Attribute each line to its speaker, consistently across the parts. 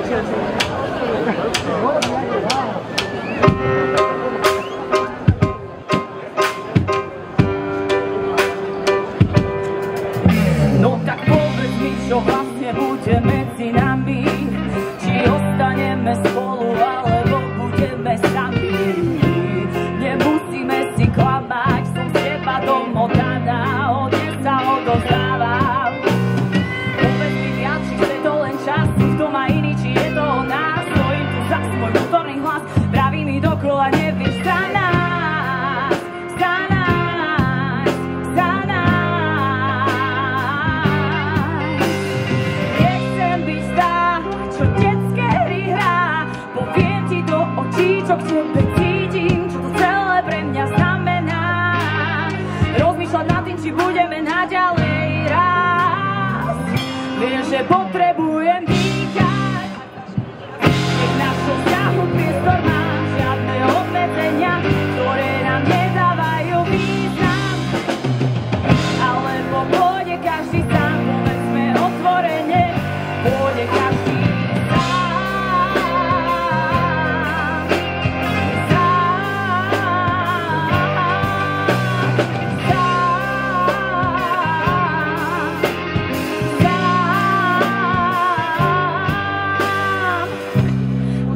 Speaker 1: No tak povedz mi, čo vlastne bude medzi nami. Či ostaneme spolu, alebo budeme sami. Nemusíme si klamať, som z teba domotaná, od dnes sa odozdávam. Povedz mi viac, či chce to len čas, kto má iný, či je to o nás. Stojím tu za svoj vnútorný hlas, praví mi dokola, nevieš za nás, za nás, za nás. Nechcem byť tá, čo detské hry hrá, poviem ti do očí, čo k tebe cítim, čo to celé pre mňa znamená. Rozmýšľať nad tým, či budeme naďalej rásť. Viem, že potrebujem dýchať, nech našho vzťahu priestor má žiadne obmedzenia, ktoré nám nedávajú význam. Alebo pôjde každý sám, povedzme otvorene, pôjde každý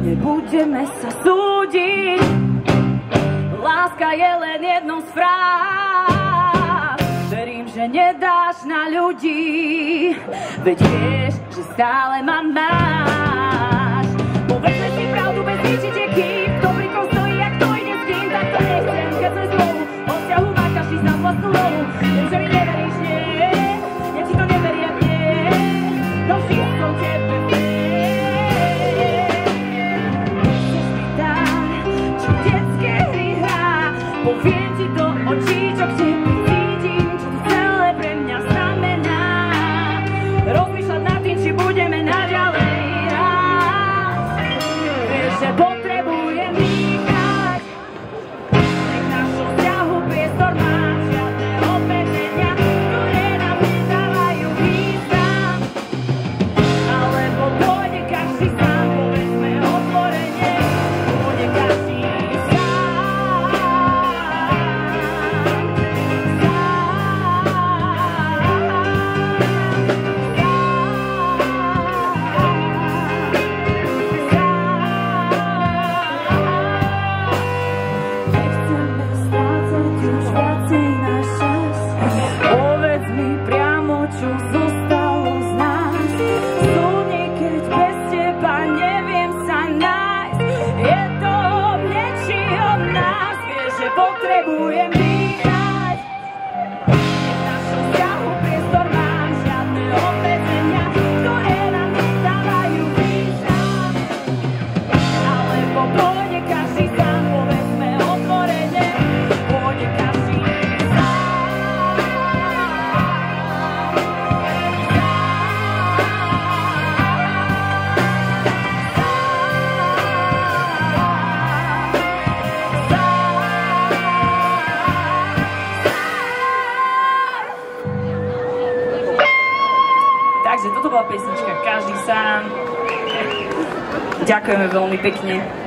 Speaker 1: Nebudeme sa súdiť, láska je len jednou z fráz. Verím, že nedáš na ľudí, veď vieš, že stále ma máš. Povedzme si pravdu bez výčiteky, kto pri kom stojí, jak to ide s kým, tak to nechcem, keď sme spolu. O vzťahu má každý sám vlastnú rolu. Viem, že mi neveríš, nie, ja ti to neveriem, nie, no všetko tebe vie. Poviem ti do očí, čo k tebe cítim, čo to celé pre mňa znamená. Rozmýšľať nad tým, či budeme naďalej rásť. Vieš, že potrebujem dýchať, nech našho vzťahu priestor má žiadne obmedzenia, ktoré nám nedávajú význam. Alebo pôjde každý sám, povedzme otvorene, pôjde každý čo zostalo z nás. Súdni, keď bez teba neviem sa nájsť. Je to o mne, či o nás. Vieš, že potrebujem dýchať, nech našho vzťahu priestor mám žiadne obmedzenia, ktoré nám nedávajú význam. Alebo pôjde každý sám, povedzme otvorene, pôjde každý Takže toto bola pesnička Každý sám. Ďakujeme veľmi pekne.